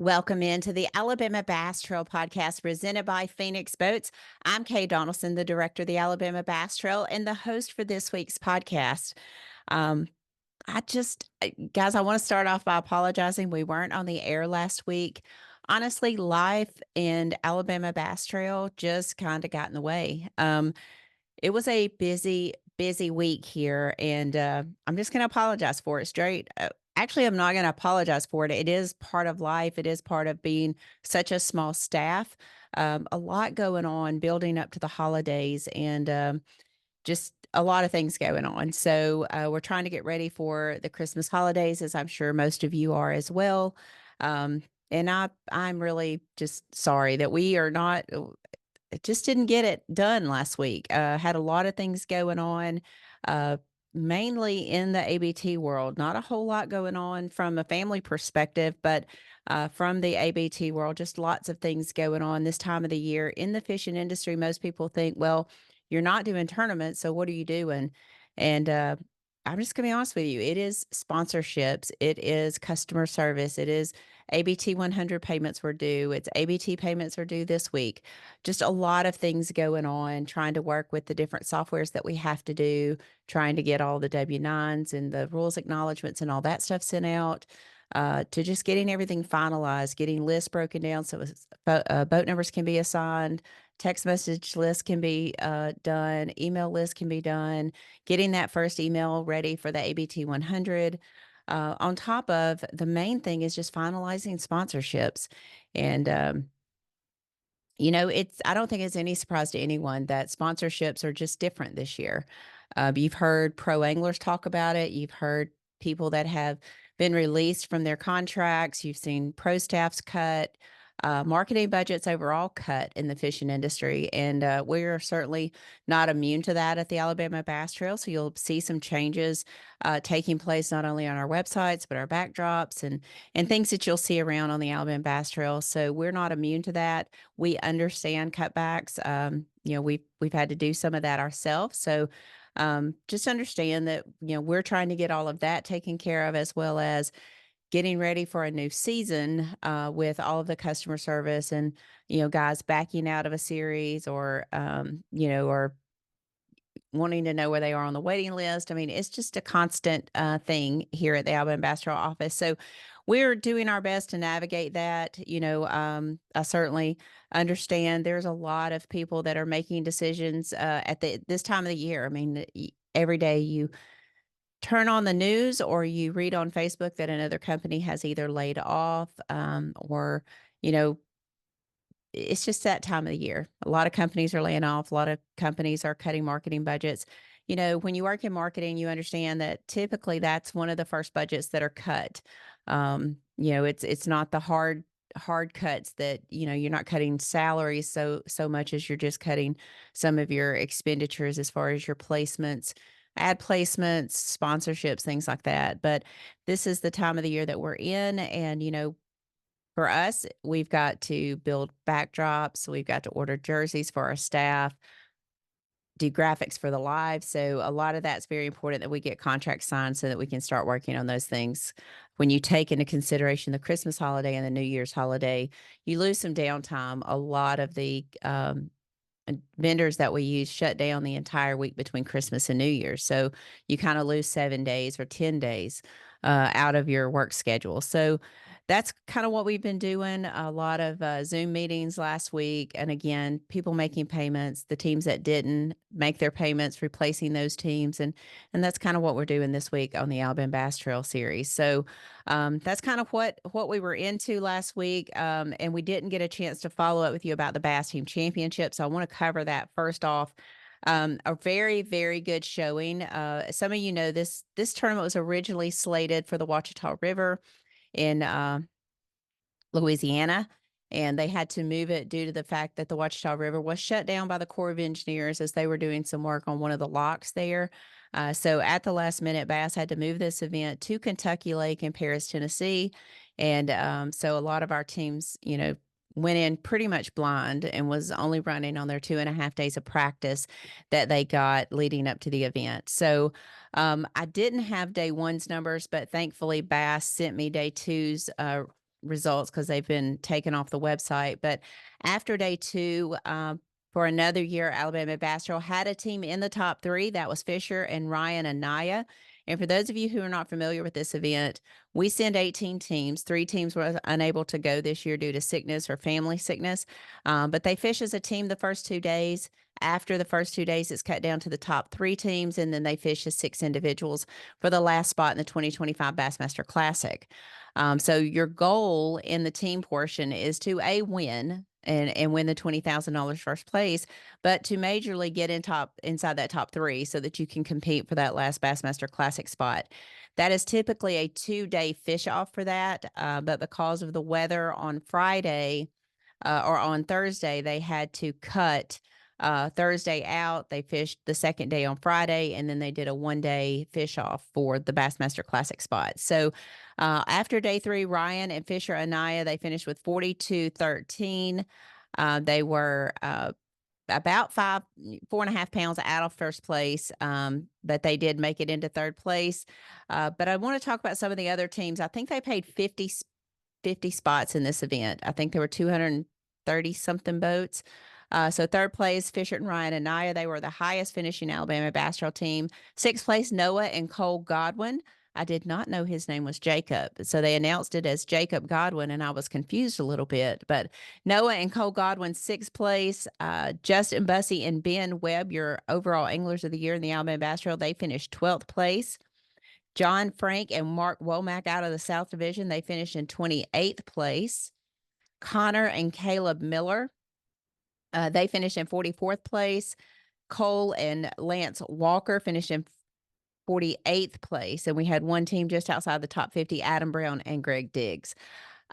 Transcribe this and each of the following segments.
Welcome into the Alabama Bass Trail podcast presented by Phoenix Boats. I'm Kay Donaldson, the director of the Alabama Bass Trail and the host for this week's podcast. Um, guys, I want to start off by apologizing. We weren't on the air last week. Honestly, life and Alabama Bass Trail just kind of got in the way. It was a busy week here, and I'm just going to apologize for it straight. Actually, I'm not going to apologize for it. It is part of life. It is part of being such a small staff. A lot going on building up to the holidays, and just a lot of things going on. So we're trying to get ready for the Christmas holidays, as I'm sure most of you are as well. And I'm really just sorry that we are not just didn't get it done last week. Had a lot of things going on, uh, mainly in the ABT world. Not a whole lot going on from a family perspective, but from the ABT world, just lots of things going on this time of the year in the fishing industry. Most people think, well, you're not doing tournaments, so what are you doing? And I'm just going to be honest with you. It is sponsorships. It is customer service. It is ABT 100 payments were due. It's ABT payments are due this week. Just a lot of things going on, trying to work with the different softwares that we have to do, trying to get all the W-9s and the rules acknowledgments and all that stuff sent out, to just getting everything finalized, getting lists broken down so boat numbers can be assigned, text message list can be done, email list can be done, getting that first email ready for the ABT 100. On top of the main thing is just finalizing sponsorships. And I don't think it's any surprise to anyone that sponsorships are just different this year. You've heard pro anglers talk about it. You've heard people that have been released from their contracts. You've seen pro staffs cut, marketing budgets overall cut in the fishing industry. And we're certainly not immune to that at the Alabama Bass Trail. So you'll see some changes taking place not only on our websites, but our backdrops and things that you'll see around on the Alabama Bass Trail. So we're not immune to that. We understand cutbacks. We've had to do some of that ourselves. So just understand that, we're trying to get all of that taken care of, as well as getting ready for a new season with all of the customer service and, guys backing out of a series or wanting to know where they are on the waiting list. I mean, it's just a constant thing here at the Alabama Bass Trail office. So we're doing our best to navigate that. I certainly understand there's a lot of people that are making decisions at this time of the year. I mean, every day you turn on the news or you read on Facebook that another company has either laid off or, you know, it's just that time of the year. A lot of companies are laying off. A lot of companies are cutting marketing budgets. When you work in marketing, you understand that typically that's one of the first budgets that are cut. It's not the hard cuts that, you're not cutting salaries so much as you're just cutting some of your expenditures as far as your placements, ad placements, sponsorships, things like that. But this is the time of the year that we're in, and for us, we've got to build backdrops. We've got to order jerseys for our staff, do graphics for the live. So a lot of that's very important that we get contracts signed so that we can start working on those things. When you take into consideration the Christmas holiday and the New Year's holiday, you lose some downtime. A lot of the vendors that we use shut down the entire week between Christmas and New Year's. So you kind of lose 7 days or 10 days out of your work schedule. So that's kind of what we've been doing. A lot of Zoom meetings last week. And again, people making payments, the teams that didn't make their payments, replacing those teams. And that's kind of what we're doing this week on the Alabama Bass Trail series. So that's kind of what we were into last week. And we didn't get a chance to follow up with you about the Bass Team Championship. So I want to cover that first off. A very, very good showing. Some of you know this tournament was originally slated for the Ouachita River in Louisiana, and they had to move it due to the fact that the Ouachita River was shut down by the Corps of Engineers as they were doing some work on one of the locks there. So at the last minute, Bass had to move this event to Kentucky Lake in Paris, Tennessee. And so a lot of our teams, went in pretty much blind and was only running on their 2.5 days of practice that they got leading up to the event. So I didn't have day one's numbers, but thankfully Bass sent me day two's results because they've been taken off the website. But after day two, for another year, Alabama Bastrel had a team in the top three. That was Fisher and Ryan Anaya. And for those of you who are not familiar with this event, we send 18 teams. 3 teams were unable to go this year due to sickness or family sickness. But they fish as a team the first 2 days. After the first 2 days, it's cut down to the top 3 teams, and then they fish as 6 individuals for the last spot in the 2025 Bassmaster Classic. So your goal in the team portion is to win and win the $20,000 first place, but to majorly get inside that top 3 so that you can compete for that last Bassmaster Classic spot. That is typically a 2-day fish off for that, but because of the weather on Friday or on Thursday, they had to cut Thursday out. They fished the second day on Friday, and then they did a 1-day fish off for the Bassmaster Classic spot. So after day 3, Ryan and Fisher Anaya, they finished with 42-13. They were about 4.5 pounds out of first place, but they did make it into third place. But I want to talk about some of the other teams. I think they paid 50 spots in this event. I think there were 230 something boats. So third place, Fisher and Ryan Anaya, they were the highest finishing Alabama Bastrel team. Sixth place, Noah and Cole Godwin. I did not know his name was Jacob. So they announced it as Jacob Godwin, and I was confused a little bit. But Noah and Cole Godwin, sixth place. Justin Bussey and Ben Webb, your overall anglers of the year in the Alabama Bastrel, they finished 12th place. John Frank and Mark Womack out of the South Division, they finished in 28th place. Connor and Caleb Miller, they finished in 44th place. Cole and Lance Walker finished in 48th place. And we had one team just outside the top 50, Adam Brown and Greg Diggs.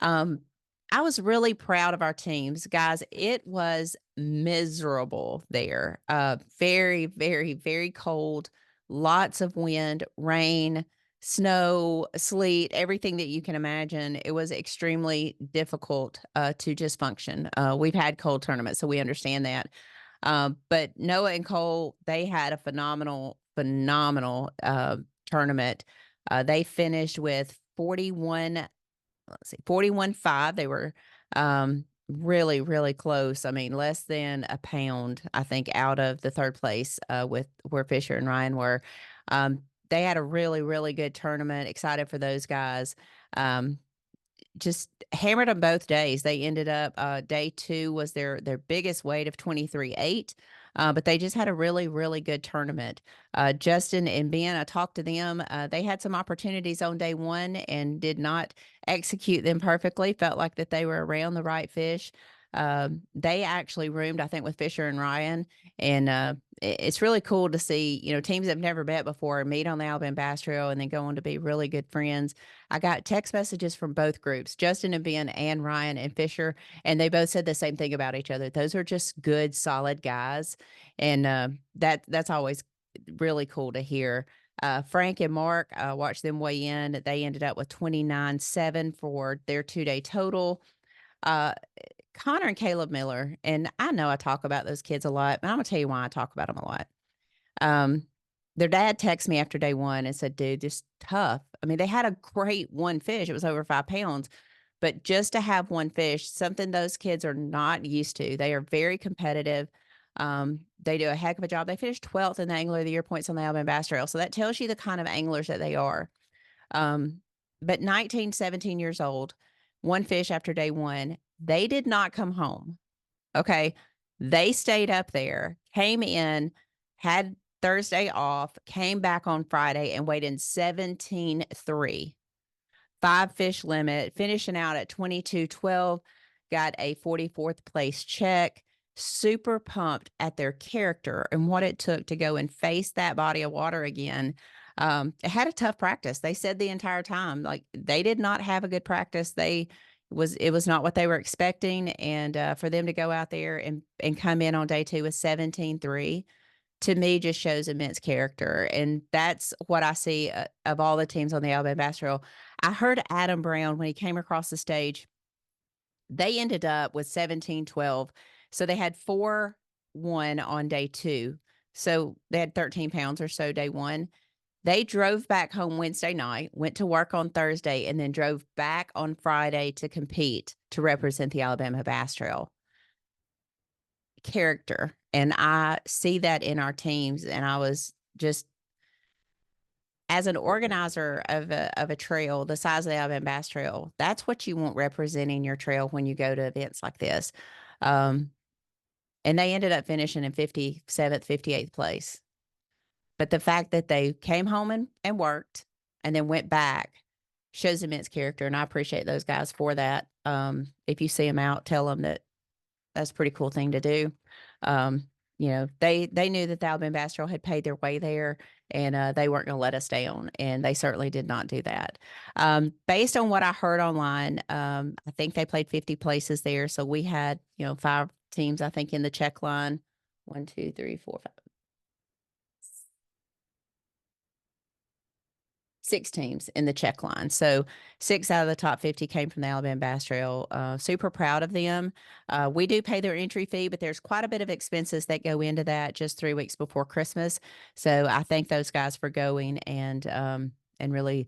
I was really proud of our teams, guys. It was miserable there. Very, very, very cold, lots of wind, rain, snow, sleet, everything that you can imagine. It was extremely difficult to just function. We've had cold tournaments, so we understand that. But Noah and Cole, they had a phenomenal tournament. They finished with 41.5. They were really, really close. I mean, less than a pound, I think, out of the third place with where Fisher and Ryan were. They had a really, really good tournament. Excited for those guys. Just hammered them both days. They ended up day 2 was their biggest weight of 23.8. But they just had a really, really good tournament. Justin and Ben, I talked to them. They had some opportunities on day 1 and did not execute them perfectly. Felt like that they were around the right fish. They actually roomed, I think, with Fisher and Ryan. And it's really cool to see, teams that have never met before meet on the Alabama Bass Trail and then go on to be really good friends. I got text messages from both groups, Justin and Ben and Ryan and Fisher, and they both said the same thing about each other. Those are just good, solid guys. And that's always really cool to hear. Frank and Mark, watched them weigh in. They ended up with 29.7 for their 2-day total. Connor and Caleb Miller, and I know I talk about those kids a lot, but I'm going to tell you why I talk about them a lot. Their dad texted me after day 1 and said, dude, just tough. I mean, they had a great one fish. It was over 5 pounds, but just to have one fish, something those kids are not used to. They are very competitive. They do a heck of a job. They finished 12th in the Angler of the Year points on the Alabama Bass Trail. So that tells you the kind of anglers that they are. But 19, 17 years old, one fish after day 1, they did not come home. Okay. They stayed up there, came in, had Thursday off, came back on Friday and weighed in 17.3. 5 fish limit, finishing out at 22.12, got a 44th place check. Super pumped at their character and what it took to go and face that body of water again. It had a tough practice. They said the entire time, like, they did not have a good practice. It was not what they were expecting. And for them to go out there and come in on day 2 with 17.3, to me, just shows immense character. And that's what I see of all the teams on the Alabama Bass Trail. I heard Adam Brown, when he came across the stage, they ended up with 17.12. So they had 4-1 on day 2. So they had 13 pounds or so day 1. They drove back home Wednesday night, went to work on Thursday, and then drove back on Friday to compete to represent the Alabama Bass Trail. Character. And I see that in our teams. And I was just, as an organizer of a trail the size of the Alabama Bass Trail, that's what you want representing your trail when you go to events like this. And they ended up finishing in 57th, 58th place. But the fact that they came home and worked and then went back shows immense character. And I appreciate those guys for that. If you see them out, tell them that that's a pretty cool thing to do. You know, they knew that the Alabama Bass Trail had paid their way there, and they weren't going to let us down, and they certainly did not do that. Based on what I heard online, I think they played 50 places there, so we had 5 teams I think in the check line. 1, 2, 3, 4, 5. 6 teams in the check line. So 6 out of the top 50 came from the Alabama Bass Trail. Super proud of them. We do pay their entry fee, but there's quite a bit of expenses that go into that just 3 weeks before Christmas. So I thank those guys for going and really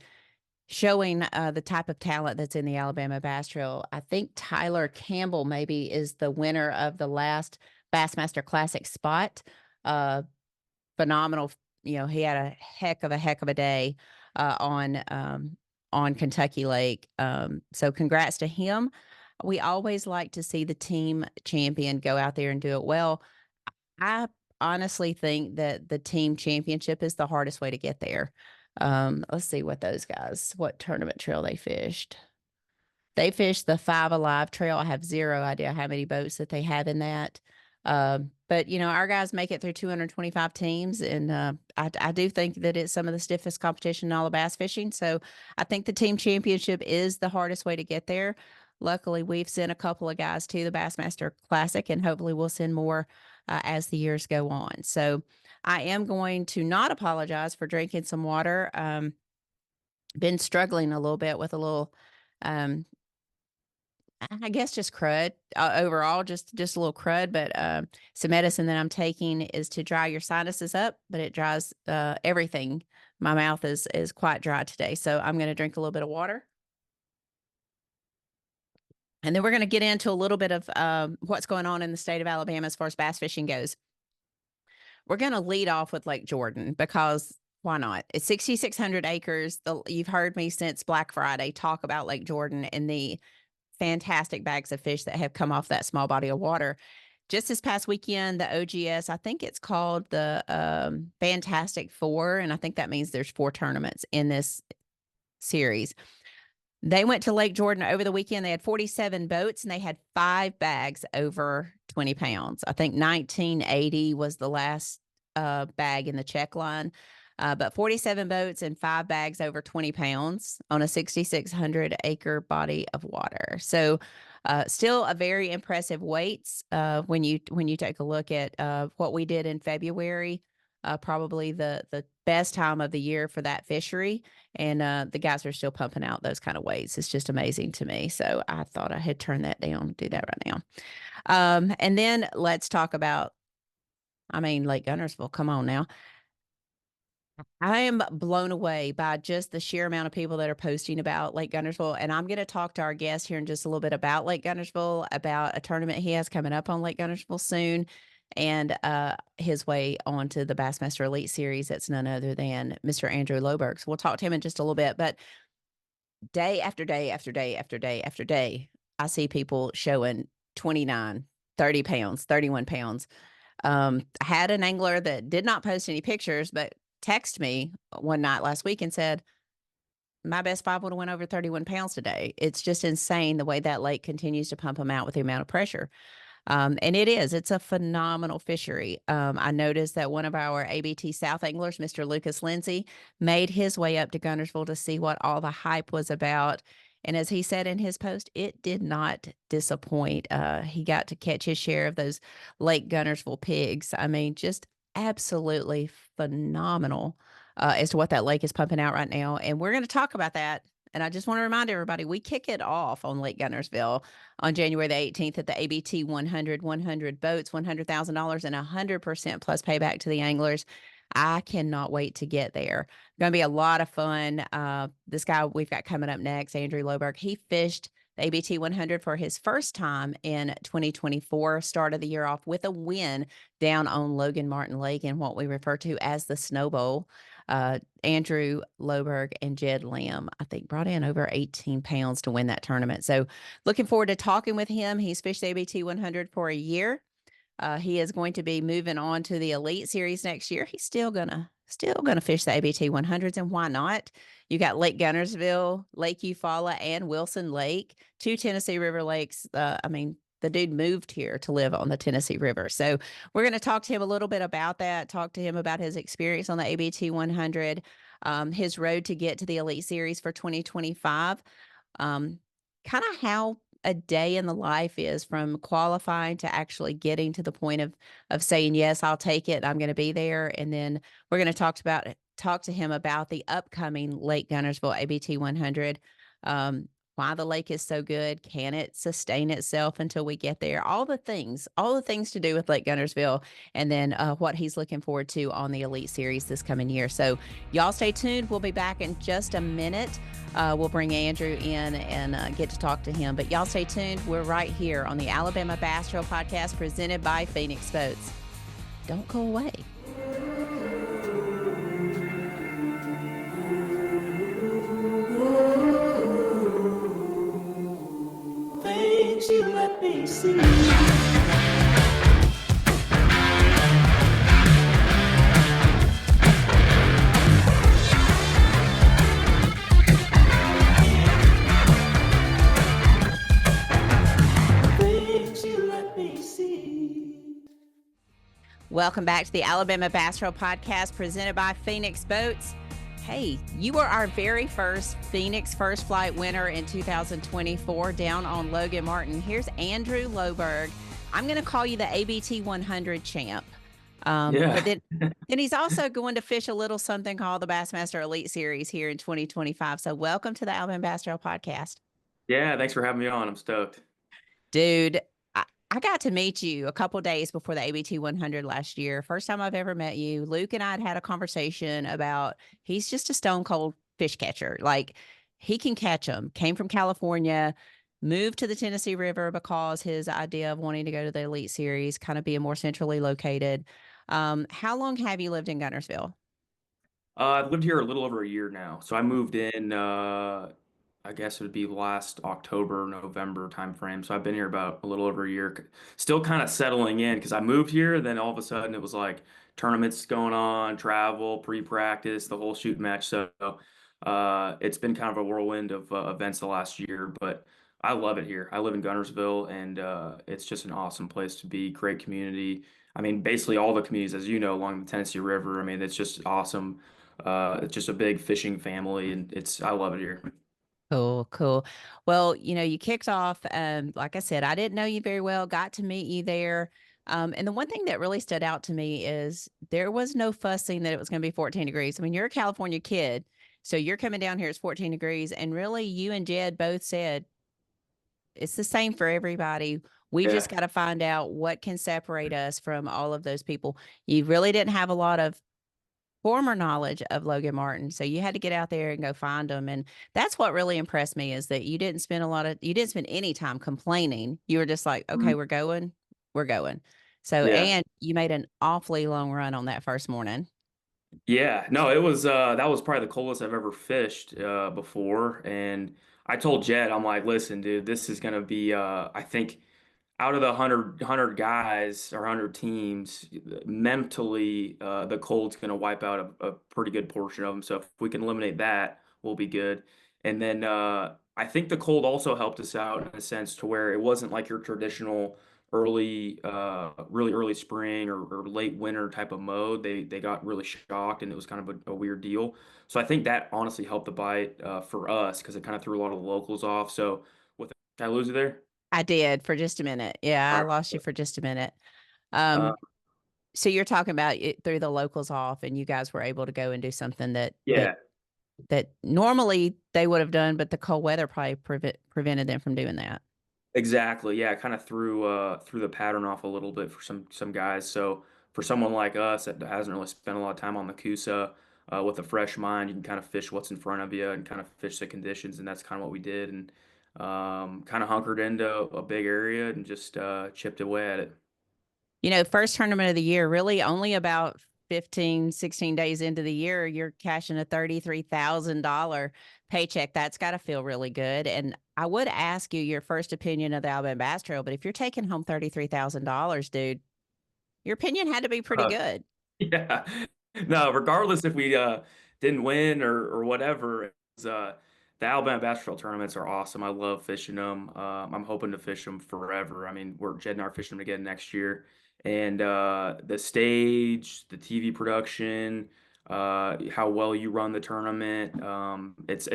showing the type of talent that's in the Alabama Bass Trail. I think Tyler Campbell maybe is the winner of the last Bassmaster Classic spot. Phenomenal. He had a heck of a day on Kentucky Lake. So congrats to him. We always like to see the team champion go out there and do it well. I honestly think that the team championship is the hardest way to get there. Let's see what tournament trail they fished. They fished the 5 Alive Trail. I have zero idea how many boats that they have in that. But our guys make it through 225 teams, and I do think that it's some of the stiffest competition in all of bass fishing. So I think the team championship is the hardest way to get there. Luckily, we've sent a couple of guys to the Bassmaster Classic, and hopefully we'll send more as the years go on. So I am going to not apologize for drinking some water. Been struggling a little bit with a little I guess just crud overall, just a little crud. But some medicine that I'm taking is to dry your sinuses up, but it dries everything. My mouth is quite dry today, so I'm going to drink a little bit of water. And then we're going to get into a little bit of what's going on in the state of Alabama as far as bass fishing goes. We're going to lead off with Lake Jordan because why not? It's 6,600 acres. You've heard me since Black Friday talk about Lake Jordan and the fantastic bags of fish that have come off that small body of water. Just this past weekend, the OGS, I think it's called the Fantastic Four, and I think that means there's 4 tournaments in this series. They went to Lake Jordan over the weekend. They had 47 boats, and they had 5 bags over 20 pounds. I think 1980 was the last bag in the check line. But 47 boats and 5 bags over 20 pounds on a 6,600 acre body of water. So still a very impressive weights when you take a look at what we did in February. Probably the best time of the year for that fishery. And the guys are still pumping out those kind of weights. It's just amazing to me. So I thought I had turned that down, do that right now. And then let's talk about, Lake Guntersville. Come on now. I am blown away by just the sheer amount of people that are posting about Lake Guntersville. And I'm going to talk to our guest here in just a little bit about Lake Guntersville, about a tournament he has coming up on Lake Guntersville soon, and his way on to the Bassmaster Elite Series. That's none other than Mr. Andrew Loberg. So we'll talk to him in just a little bit. But day after day after day after day after day, I see people showing 29, 30 pounds, 31 pounds. I had an angler that did not post any pictures, but text me one night last week and said, my best 5 would have went over 31 pounds today. It's just insane the way that lake continues to pump them out with the amount of pressure. And it's a phenomenal fishery. I noticed that one of our ABT South anglers, Mr. Lucas Lindsay, made his way up to Guntersville to see what all the hype was about. And as he said in his post, it did not disappoint. He got to catch his share of those Lake Guntersville pigs. Just absolutely phenomenal as to what that lake is pumping out right now. And we're going to talk about that. And I just want to remind everybody, we kick it off on Lake Guntersville on January the 18th at the ABT 100 boats, $100,000 and 100% plus payback to the anglers. I cannot wait to get there. Going to be a lot of fun. This guy we've got coming up next, Andrew Loberg, he fished the ABT 100 for his first time in 2024, started the year off with a win down on Logan Martin Lake in what we refer to as the Snow Bowl. Andrew Loberg and Jed Lamb, I think, brought in over 18 pounds to win that tournament. So looking forward to talking with him. He's fished the ABT 100 for a year. He is going to be moving on to the Elite Series next year. He's still gonna fish the ABT 100s, and why not? You got Lake Gunnersville, Lake Eufaula, and Wilson Lake, two Tennessee River lakes. I mean, the dude moved here to live on the Tennessee River. So we're going to talk to him a little bit about that, talk to him about his experience on the ABT 100, his road to get to the Elite Series for 2025, kind of how a day in the life is from qualifying to actually getting to the point of saying, yes, I'll take it. I'm going to be there. And then we're going to talk to him about the upcoming Lake Gunnersville ABT 100. Why the lake is so good. Can it sustain itself until we get there? All the things to do with Lake Gunnersville, and then what he's looking forward to on the Elite Series this coming year. So y'all stay tuned. We'll be back in just a minute. We'll bring Andrew in and get to talk to him. But y'all stay tuned. We're right here on the Alabama Bass Trail Podcast presented by Phoenix Boats. Don't go away. Things you let me see. Welcome back to the Alabama Bass Trail Podcast presented by Phoenix Boats. Hey, you were our very first Phoenix First Flight winner in 2024 down on Logan Martin. Here's Andrew Loberg. I'm going to call you the ABT 100 champ. But then he's also going to fish a little something called the Bassmaster Elite Series here in 2025. So welcome to the Alabama Bass Trail Podcast. Yeah, thanks for having me on. I'm stoked. Dude, I got to meet you a couple days before the ABT 100 last year. First time I've ever met you. Luke and I had a conversation about he's just a stone cold fish catcher. Like he can catch them. Came from California, moved to the Tennessee River because his idea of wanting to go to the Elite Series, kind of being more centrally located. How long have you lived in Gunnersville? I've lived here a little over a year now. So I moved in, I guess it would be last October, November timeframe. So I've been here about a little over a year. Still kind of settling in because I moved here. Then all of a sudden it was like tournaments going on, travel, pre-practice, the whole shoot match. So it's been kind of a whirlwind of events the last year. But I love it here. I live in Gunnersville, and it's just an awesome place to be. Great community. I mean, basically all the communities, as you know, along the Tennessee River. I mean, it's just awesome. It's just a big fishing family, and I love it here. Cool. Well, you kicked off, like I said, I didn't know you very well, got to meet you there. And the one thing that really stood out to me is there was no fussing that it was going to be 14 degrees. I mean, you're a California kid, so you're coming down here, it's 14 degrees. And really, you and Jed both said it's the same for everybody. We just got to find out what can separate us from all of those people. You really didn't have a lot of former knowledge of Logan Martin. So you had to get out there and go find them. And that's what really impressed me is that you didn't spend any time complaining. You were just like, okay, we're going. So, and you made an awfully long run on that first morning. Yeah, no, it was that was probably the coldest I've ever fished before. And I told Jed, I'm like, listen, dude, this is gonna be I think out of the 100 guys or 100 teams, mentally, the cold's going to wipe out a pretty good portion of them. So if we can eliminate that, we'll be good. And then I think the cold also helped us out in a sense to where it wasn't like your traditional really early spring or late winter type of mode. They got really shocked, and it was kind of a weird deal. So I think that honestly helped the bite for us because it kind of threw a lot of the locals off. So did I lose you there? I did for just a minute. Yeah, I lost you for just a minute. So you're talking about it threw the locals off, and you guys were able to go and do something that normally they would have done, but the cold weather probably prevented them from doing that. Exactly. Yeah, it kind of threw the pattern off a little bit for some guys. So for someone like us that hasn't really spent a lot of time on the Coosa, with a fresh mind, you can kind of fish what's in front of you and kind of fish the conditions, and that's kind of what we did, and kind of hunkered into a big area and just chipped away at it. First tournament of the year, really only about 15, 16 days into the year, you're cashing a $33,000 paycheck. That's got to feel really good. And I would ask you your first opinion of the Alabama Bass Trail, but if you're taking home $33,000, dude, your opinion had to be pretty Uh, good. Yeah. No, regardless if we didn't win or whatever, the Alabama Bass Trail tournaments are awesome. I love fishing them. I'm hoping to fish them forever. I mean, Jed and I are fishing them again next year. And the stage, the TV production, how well you run the tournament, it's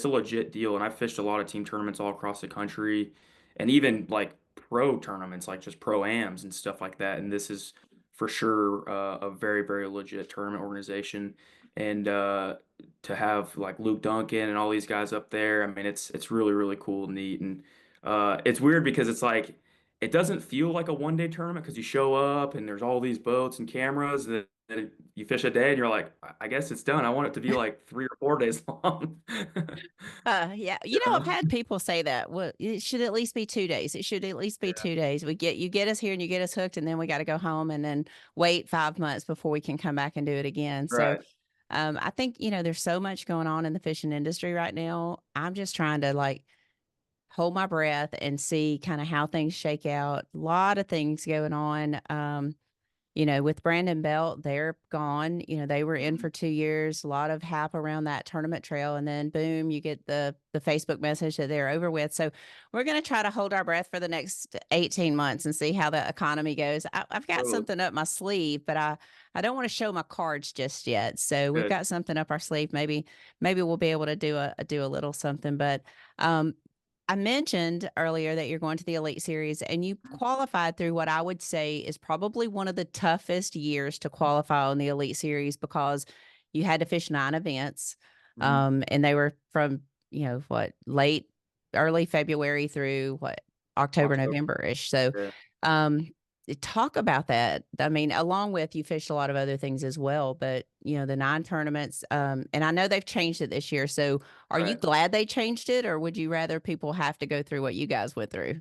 a legit deal. And I've fished a lot of team tournaments all across the country, and even like pro tournaments, like just pro-ams and stuff like that. And this is for sure a very, very legit tournament organization. And to have like Luke Duncan and all these guys up there, I mean, it's really, really cool and neat. And it's weird because it's like it doesn't feel like a one day tournament because you show up and there's all these boats and cameras, and then you fish a day and you're like, I guess it's done. I want it to be like 3 or 4 days long. Yeah, You I've know? had people say that. Well, it should at least be 2 days. It should at least be Yeah. 2 days. You get us here and you get us hooked, and then we got to go home and then wait 5 months before we can come back and do it again. So, Right. I think there's so much going on in the fishing industry right now. I'm just trying to like hold my breath and see kind of how things shake out. A lot of things going on. With Brandon Belt, they're gone. They were in Mhm. for 2 years, a lot of hype around that tournament trail. And then boom, you get the Facebook message that they're over with. So we're going to try to hold our breath for the next 18 months and see how the economy goes. I've got Totally. something up my sleeve, but I don't want to show my cards just yet. So we've Good. got something up our sleeve. Maybe we'll be able to do a little something. But um, I mentioned earlier that you're going to the Elite Series and you qualified through what I would say is probably one of the toughest years to qualify on the Elite Series because you had to fish 9 events. Mhm. And they were from, early February through October, October. November-ish. So, Yeah. um, talk about that. I mean, along with you fished a lot of other things as well, but the 9 tournaments, and I know they've changed it this year. So are you Right. glad they changed it, or would you rather people have to go through what you guys went through?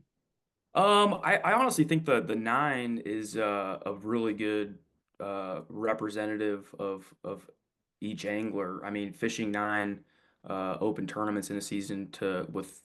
I honestly think the nine is a really good representative of each angler. I mean, fishing nine open tournaments in a season to with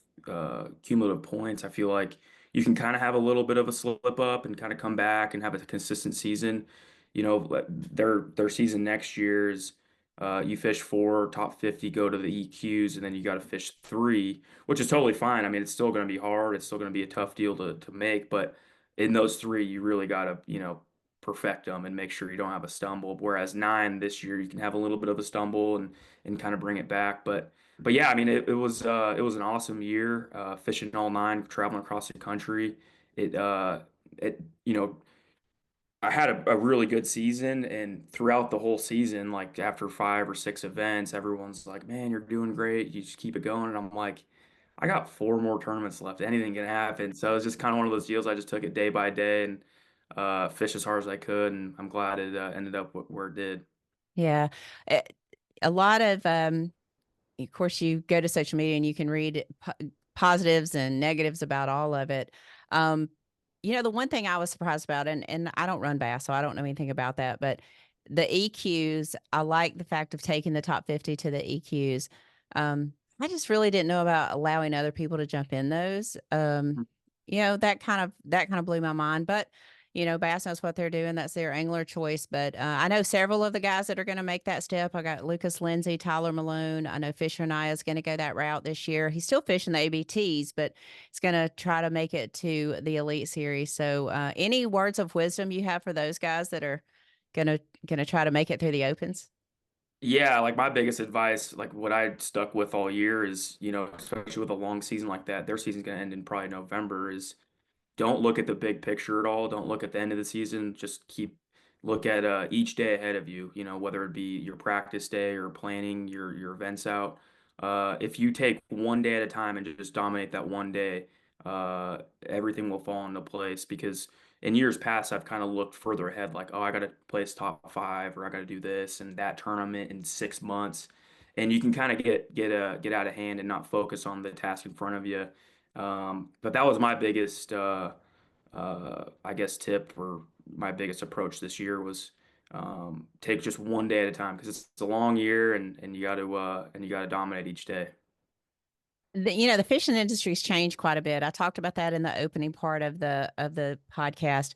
cumulative points, I feel like you can kind of have a little bit of a slip up and kind of come back and have a consistent season. Their season next year is you fish four, top 50, go to the EQs, and then you got to fish three, which is totally fine. I mean, it's still going to be hard. It's still going to be a tough deal to make, but in those three, you really got to, perfect them and make sure you don't have a stumble. Whereas nine this year, you can have a little bit of a stumble and kind of bring it back. But yeah, I mean, it was an awesome year, fishing all nine, traveling across the country. It it I had a really good season, and throughout the whole season, like after 5 or 6 events, everyone's like, "Man, you're doing great. You just keep it going." And I'm like, "I got 4 more tournaments left. Anything can happen." So it's just kind of one of those deals. I just took it day by day and fished as hard as I could, and I'm glad it ended up where it did. Yeah. Eh, a lot of course, you go to social media and you can read positives and negatives about all of it. Um, the one thing I was surprised about, and I don't run bass, so I don't know anything about that, but the EQs, I like the fact of taking the top 50 to the EQs. I just really didn't know about allowing other people to jump in those. That kind of blew my mind, but Bass knows what they're doing. That's their angler choice. But I know several of the guys that are going to make that step. I got Lucas Lindsay, Tyler Malone. I know Fisher Nye is going to go that route this year. He's still fishing the ABTs, but he's going to try to make it to the Elite Series. So, any words of wisdom you have for those guys that are gonna try to make it through the opens? Yeah, like my biggest advice, like what I stuck with all year is, especially with a long season like that, their season's gonna end in probably November, is don't look at the big picture at all. Don't look at the end of the season. Just look at each day ahead of you. Whether it be your practice day or planning your events out. If you take one day at a time and just dominate that one day, everything will fall into place because in years past, I've kind of looked further ahead, like, oh, I got to place top five, or I got to do this and that tournament in 6 months, and you can kind of get out of hand and not focus on the task in front of you. But that was my biggest, I guess, tip, or my biggest approach this year was take just one day at a time, because it's a long year, and you got to dominate each day. The fishing industry's changed quite a bit. I talked about that in the opening part of the podcast.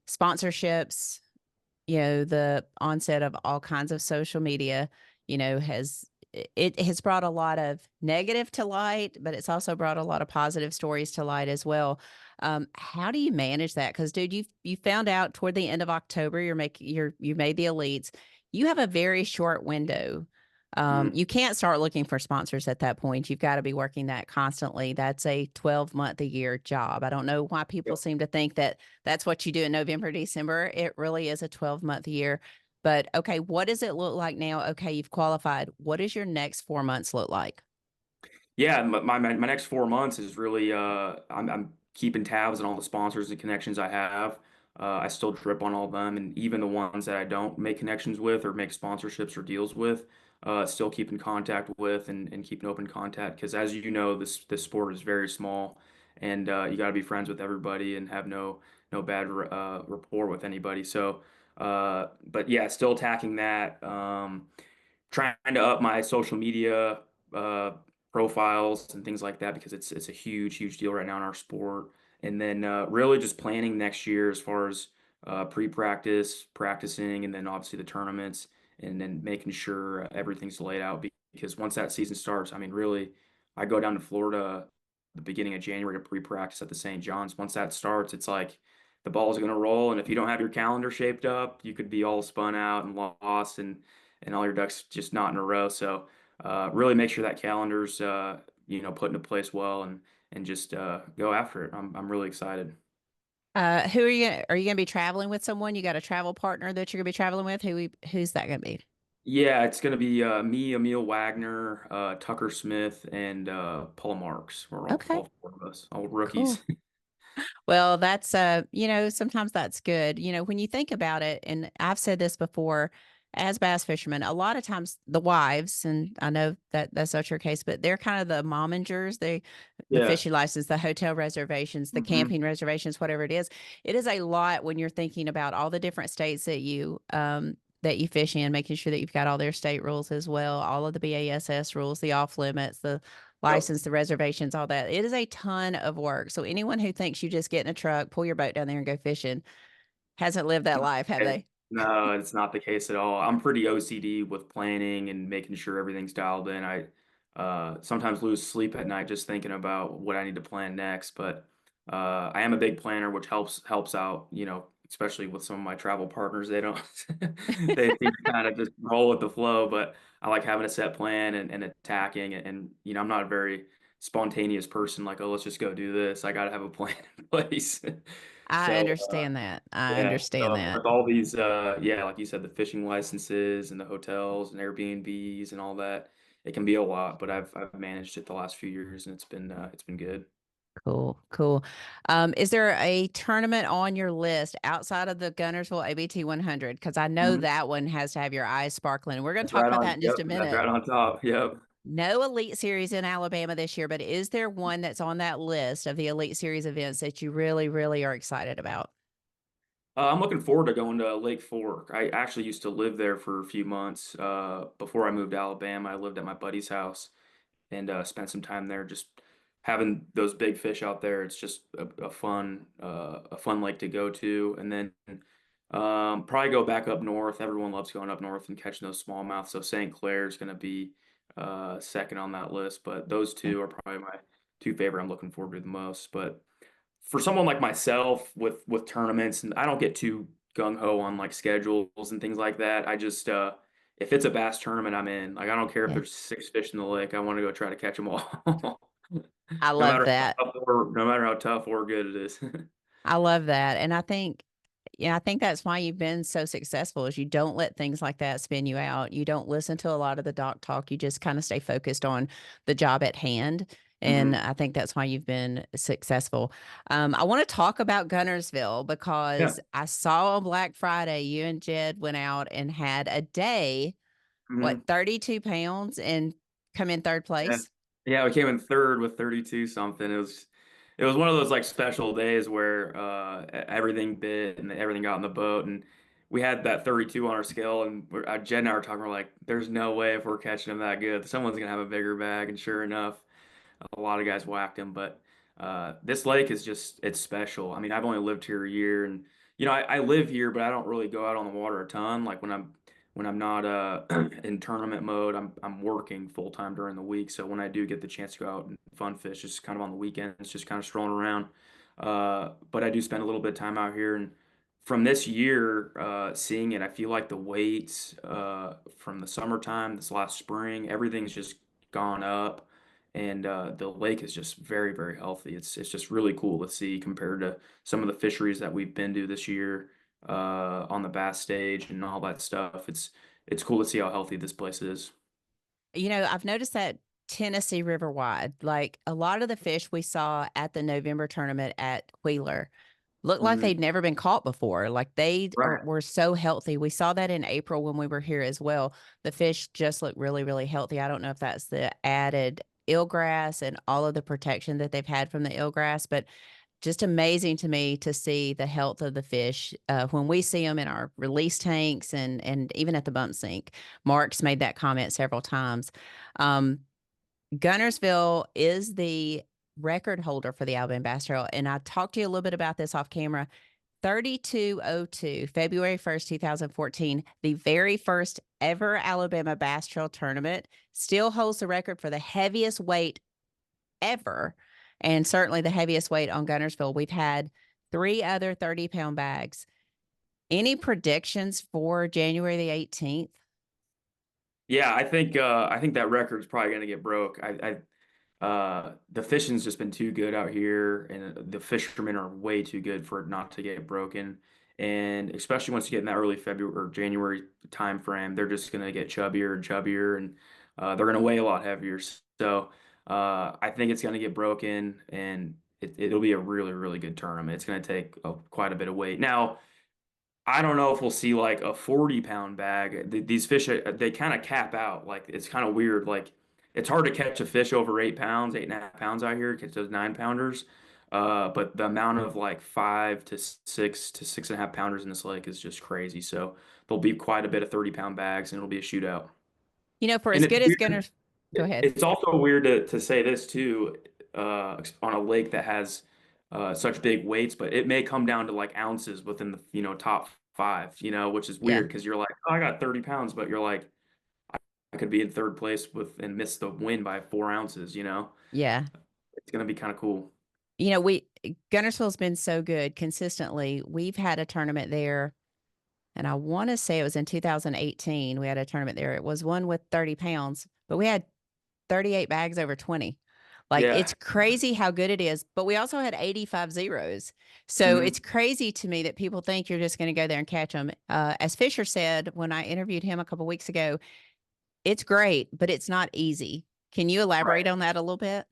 Sponsorships, the onset of all kinds of social media, has it has brought a lot of negative to light, but it's also brought a lot of positive stories to light as well. How do you manage that? Because, dude, you found out toward the end of October you made the elites. You have a very short window. Mhm. You can't start looking for sponsors at that point. You've got to be working that constantly. That's a 12-month a year job. I don't know why people Yep. seem to think that that's what you do in November, December. It really is a 12-month year. But okay, what does it look like now? Okay, you've qualified. What does your next 4 months look like? Yeah, my next 4 months is really I'm keeping tabs on all the sponsors and connections I have. I still drip on all of them, and even the ones that I don't make connections with or make sponsorships or deals with, still keep in contact with, and keep an open contact, because, as you know, this sport is very small, and you got to be friends with everybody and have no bad rapport with anybody. So, but yeah, still attacking that. Trying to up my social media uh, profiles and things like that, because it's a huge deal right now in our sport. And then really just planning next year as far as pre-practice, practicing, and then obviously the tournaments, and then making sure everything's laid out. Because once that season starts, I mean, really, I go down to Florida the beginning of January to pre-practice at the St. John's. Once that starts, it's like the ball's going to roll, and if you don't have your calendar shaped up, you could be all spun out and lost, and all your ducks just not in a row. So really make sure that calendar's put into place well, and just go after it. I'm really excited. Who are you gonna be traveling with someone? You got a travel partner that you're gonna be traveling with? Who's that gonna be? Yeah, it's gonna be me, Emil Wagner, Tucker Smith, and Paul Marks. We're Okay, all four of us, all rookies. cool. Well, that's sometimes that's good. When you think about it, and I've said this before, as bass fishermen, a lot of times the wives, and I know that that's not your case, but they're kind of the momengers. The Yeah. fishing license, the hotel reservations, the Hmm. camping reservations, whatever it is. It is a lot when you're thinking about all the different states that you fish in, making sure that you've got all their state rules as well, all of the BASS rules, the off limits, the Yep. license, the reservations, all that. It is a ton of work. So anyone who thinks you just get in a truck, pull your boat down there and go fishing hasn't lived that life, have It- they? no, it's not the case at all. I'm pretty OCD with planning and making sure everything's dialed in. I sometimes lose sleep at night just thinking about what I need to plan next. But I am a big planner, which helps out. Especially with some of my travel partners, they don't they seem to kind of just roll with the flow. But I like having a set plan, and attacking, and I'm not a very spontaneous person. Like, oh, let's just go do this. I got to have a plan in place. I So. understand that. I Yeah, understand so that. with all these, yeah, like you said, the fishing licenses and the hotels and Airbnbs and all that, it can be a lot, but I've managed it the last few years, and it's been good. Cool, cool. Is there a tournament on your list outside of the Gunnersville ABT 100? Because I know Mhm. that one has to have your eyes sparkling. We're going to That's talk right about on. that in just Yep, a that's minute. right on top. Yep. No Elite Series in Alabama this year, but is there one that's on that list of the Elite Series events that you really, really are excited about? I'm looking forward to going to Lake Fork. I actually used to live there for a few months before I moved to Alabama. I lived at my buddy's house, and spent some time there, just having those big fish out there. It's just a fun lake to go to. And then probably go back up north. Everyone loves going up north and catching those smallmouth. So St. Clair is going to be second on that list. But those Okay. two are probably my two favorite. I'm looking forward to the most. But for someone like myself with tournaments, and I don't get too gung ho on like schedules and things like that. I just if it's a bass tournament, I'm in. Like, I don't care if Yeah. there's six fish in the lake. I want to go try to catch them all. I love that. No matter how tough or good it is. I love that. And I think that's why you've been so successful is you don't let things like that spin you out. You don't listen to a lot of the doc talk. You just kind of stay focused on the job at hand. And I think that's why you've been successful. I want to talk about Gunnersville Yeah. because I saw on Black Friday you and Jed went out and had a day, Mhm. what, 32 pounds and come in third Yeah. place? Yeah, we came in third with 32 something. It was one of those like special days where everything bit and everything got in the boat, and we had that 32 on our scale, and Jed and I were talking, we're like, there's no way if we're catching them that good, someone's gonna have a bigger bag, and sure enough, a lot of guys whacked him. But this lake is just it's special. I mean, I've only lived here a year, and I live here, but I don't really go out on the water a ton. Like when I'm not in tournament mode, I'm working full time during the week. So when I do get the chance to go out and fun fish, just kind of on the weekends, just kind of strolling around. But I do spend a little bit of time out here, and from this year, seeing it, I feel like the weights from the summertime, this last spring, everything's just gone up, and the lake is just very, very healthy. It's just really cool to see compared to some of the fisheries that we've been to this year on the bass stage and all that stuff. It's cool to see how healthy this place is. I've noticed that Tennessee River wide, like a lot of the fish we saw at the November tournament at Wheeler looked like Mhm. they'd never been caught before. Like Right. were so healthy. We saw that in April when we were here as well. The fish just look really, really healthy. I don't know if that's the added eelgrass and all of the protection that they've had from the eelgrass, but just amazing to me to see the health of the fish when we see them in our release tanks and even at the bump sink. Mark's made that comment several times. Um, Gunnersville is the record holder for the Alabama Bass Trail, and I talked to you a little bit about this off camera. 3202, February 1st, 2014, the very first ever Alabama Bass Trail tournament, still holds the record for the heaviest weight ever, and certainly the heaviest weight on Gunnersville. We've had three other 30-pound bags. Any predictions for January the 18th? Yeah, I think that record's probably gonna get broke. The fishing's just been too good out here, and the fishermen are way too good for it not to get broken. And especially once you get in that early February or January time frame, they're just gonna get chubbier and chubbier, and they're gonna weigh a lot heavier. So I think it's gonna get broken, and it'll be a really, really good tournament. It's gonna take quite a bit of weight. Now, I don't know if we'll see like a 40-pound bag. These fish, they kind of cap out. Like it's kind of weird. Like it's hard to catch a fish over 8 pounds, 8.5 pounds out here, catch those 9 pounders. But the amount of like 5 to 6 to 6.5 pounders in this lake is just crazy. So there'll be quite a bit of 30-pound bags, and it'll be a shootout. For And as it's good as weird. Gunners, go ahead. It's also weird to say this too, on a lake that has such big weights, but it may come down to like ounces within the top five, which is Yeah, weird because you're like, oh, I got 30 pounds, but you're like, I could be in third place with and miss the win by 4 ounces. yeah. It's gonna be kind of cool. We Gunnersville's been so good consistently. We've had a tournament there, and I want to say it was in 2018. We had a tournament there. It was one with 30 pounds, but we had 38 bags over 20. Like Yeah. it's crazy how good it is, but we also had 85 zeros. So Mhm. it's crazy to me that people think you're just going to go there and catch them. As Fisher said when I interviewed him a couple weeks ago, it's great, but it's not easy. Can you Right. elaborate on that a little bit?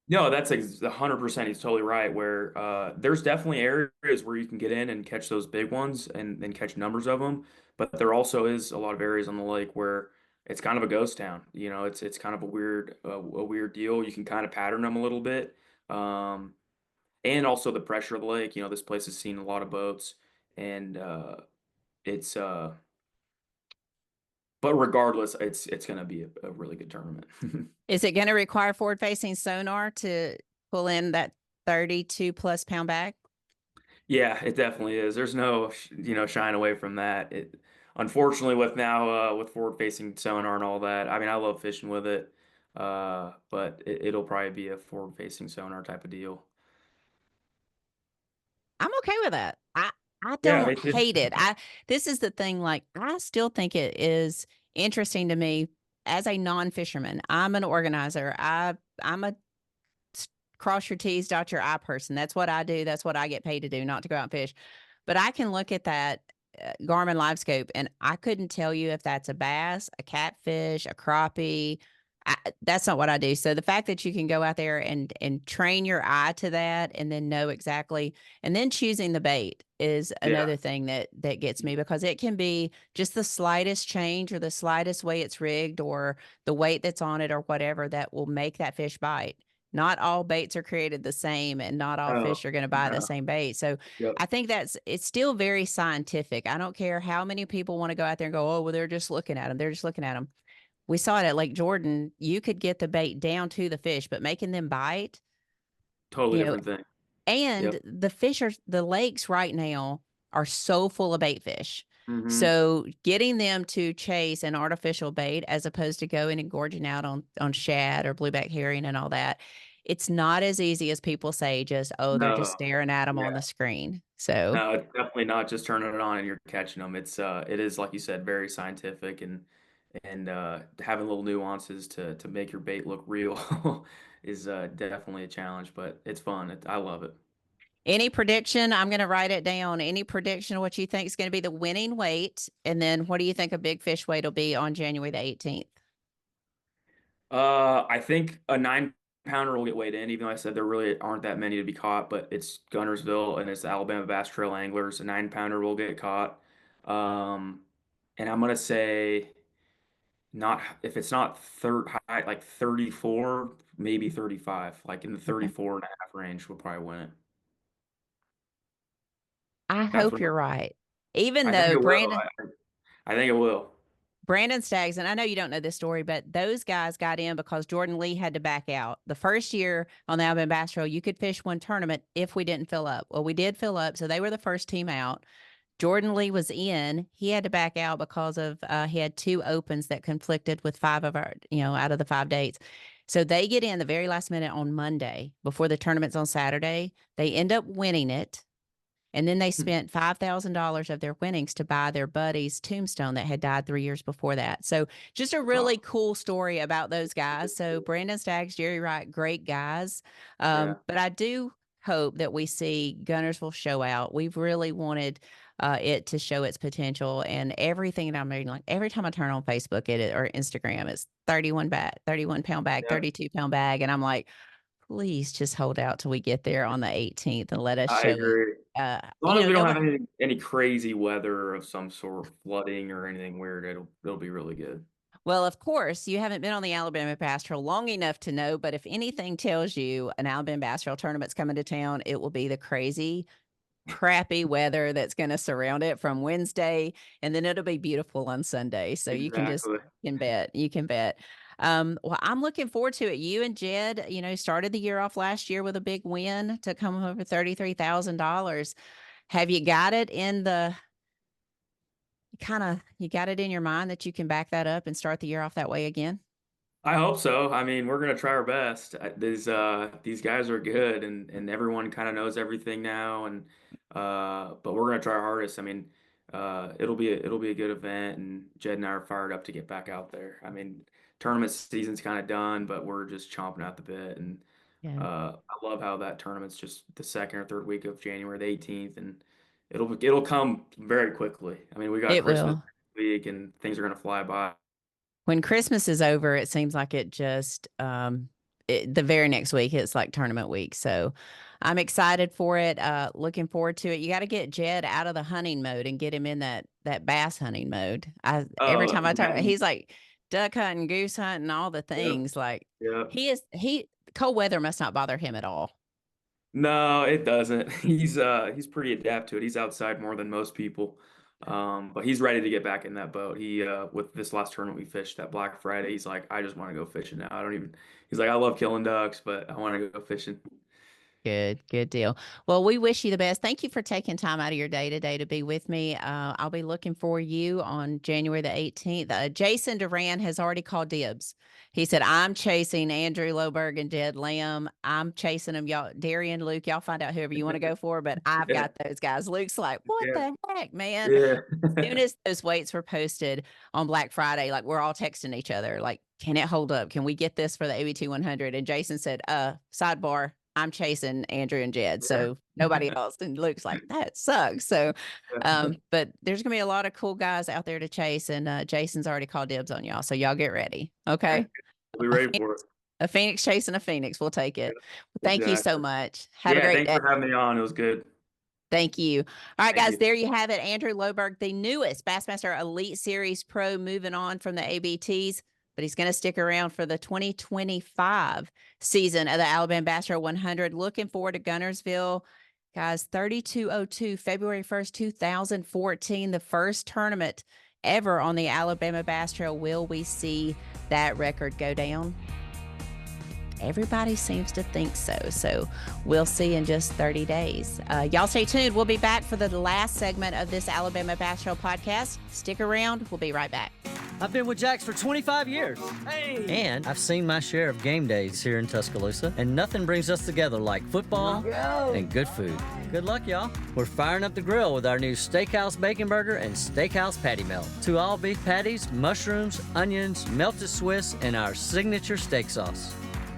No, that's 100%. He's totally right. Where there's definitely areas where you can get in and catch those big ones and catch numbers of them, but there also is a lot of areas on the lake where it's kind of a ghost town. It's kind of a weird deal. You can kind of pattern them a little bit, um, and also the pressure of the lake. This place has seen a lot of boats, and it's but regardless, it's going to be a really good tournament. Is it going to require forward facing sonar to pull in that 32 plus pound bag? Yeah, it definitely is. There's no, shying away from that. Unfortunately, with now, with forward-facing sonar and all that, I mean, I love fishing with it, but it'll probably be a forward-facing sonar type of deal. I'm okay with that. I Yeah, don't me too. hate it. This is the thing, like I still think it is interesting to me as a non-fisherman. I'm an organizer. I'm a cross your T's, dot your I person. That's what I do. That's what I get paid to do, not to go out and fish. But I can look at that Garmin live scope and I couldn't tell you if that's a bass, a catfish, a crappie. That's not what I do. So the fact that you can go out there and train your eye to that and then know exactly, and then choosing the bait is Yeah. another thing that gets me, because it can be just the slightest change or the slightest way it's rigged or the weight that's on it or whatever that will make that fish bite. Not all baits are created the same, and not all Oh, fish are going to buy the no. same bait. So Yep. I think it's still very scientific. I don't care how many people want to go out there and go, oh, well, they're just looking at them. They're just looking at them. We saw it at Lake Jordan. You could get the bait down to the fish, but making them bite, Totally you know, different thing. Yep. and the lakes right now are so full of bait fish. Hmm. So getting them to chase an artificial bait as opposed to going and gorging out on shad or blueback herring and all that, it's not as easy as people say, just, oh, they're just No. staring at them on Yeah. the screen. So No, it's definitely not just turning it on and you're catching them. It is like you said, very scientific and having little nuances to make your bait look real is definitely a challenge, but it's fun. I love it. any prediction? I'm going to write it down. Any prediction of what you think is going to be the winning weight? And then what do you think a big fish weight will be on January the 18th? I think a 9 pounder will get weighed in, even though I said there really aren't that many to be caught, but it's Gunnersville and it's the Alabama Bass Trail Anglers. A 9 pounder will get caught. Um, and I'm gonna say not if it's not third high, like 34, maybe 35, like in the Okay. 34 and a half range will probably win it. I That's hope what you're right. Even I think though it will. I think it will. Brandon Staggs, and I know you don't know this story, but those guys got in because Jordan Lee had to back out. The first year on the Alabama Bass Trail, you could fish one tournament if we didn't fill up. Well, we did fill up, so they were the first team out. Jordan Lee was in. He had to back out because of he had two opens that conflicted with five of our, out of the 5 dates. So they get in the very last minute on Monday before the tournament's on Saturday. They end up winning it. And then they spent $5,000 of their winnings to buy their buddy's tombstone that had died 3 years before that. So just a That's really awesome. cool story about those guys. So Brandon Staggs, Jerry Wright, great guys. Yeah. But I do hope that we see Gunnersville show out. We've really wanted it to show its potential, and everything that I'm reading, like every time I turn on Facebook or Instagram, it's 31 pound bag, Yeah. 32 pound bag. And I'm like, please just hold out till we get there on the 18th and let us I show it. agree. Uh, As long as we don't Nobody. have any crazy weather of some sort, flooding or anything weird, it'll be really good. Well, of course, you haven't been on the Alabama Bass Trail long enough to know, but if anything tells you an Alabama Bass Trail tournament's coming to town, it will be the crazy, crappy weather that's going to surround it from Wednesday, and then it'll be beautiful on Sunday. So you can just Exactly. you can bet. You can bet. Well, I'm looking forward to it. You and Jed, started the year off last year with a big win to come over $33,000. Have you got it in the you got it in your mind that you can back that up and start the year off that way again? I hope so. I mean, we're gonna try our best. These guys are good, and everyone kind of knows everything now, and but we're gonna try our hardest. I mean, it'll be a good event, and Jed and I are fired up to get back out there. I mean, tournament season's kind of done, but we're just chomping at the bit, and Yeah, I love how that tournament's just the second or third week of January the 18th, and it'll come very quickly. I mean, we got it Christmas will. week, and things are gonna fly by. When Christmas is over, it seems like the very next week it's like tournament week. So I'm excited for it. Looking forward to it. You got to get Jed out of the hunting mode and get him in that bass hunting mode. Every Oh, time I talk, man. he's like duck hunting, goose hunting, all the Yep. things. Like Yep. he cold weather must not bother him at all. No, it doesn't. He's pretty adept to it. He's outside more than most people. But he's ready to get back in that boat. He with this last tournament we fished that Black Friday, he's like, I just want to go fishing now. I don't even he's like, I love killing ducks, but I want to go fishing. Good deal. Well, we wish you the best. Thank you for taking time out of your day today to be with me. I'll be looking for you on January the 18th. Jason Duran has already called dibs. He said, I'm chasing Andrew Loberg and Jed Lamb. I'm chasing them. Y'all, Darian, Luke, y'all find out whoever you want to go for, but I've Yeah, got those guys. Luke's like, what yeah, the heck, man? yeah. Soon as those weights were posted on Black Friday, like we're all texting each other, like, can it hold up? Can we get this for the ABT 100? And Jason said, sidebar, I'm chasing Andrew and Jed. So nobody else. And Luke's like, that sucks. So, but there's going to be a lot of cool guys out there to chase. And Jason's already called dibs on y'all. So y'all get ready. Okay. We'll be ready for it. A phoenix chasing a phoenix. We'll take it. Well, thank you so Exactly. much. Have a Yeah, great thanks day. for having me on. It was good. Thank you. All right, Thank guys, you. there you have it. Andrew Loberg, the newest Bassmaster Elite Series Pro, moving on from the ABTs, but he's going to stick around for the 2025 season of the Alabama Bass Pro 100. Looking forward to Gunnersville. Guys, 3202, February 1st, 2014, the first tournament ever on the Alabama Bass Trail. Will we see that record go down? Everybody seems to think so. So we'll see in just 30 days. Y'all stay tuned. We'll be back for the last segment of this Alabama Bass Trail podcast. Stick around. We'll be right back. I've been with Jax for 25 years. Hey! And I've seen my share of game days here in Tuscaloosa, and nothing brings us together like football and good food. Good luck, y'all. We're firing up the grill with our new Steakhouse Bacon Burger and Steakhouse Patty Melt. 2 all-beef patties, mushrooms, onions, melted Swiss, and our signature steak sauce.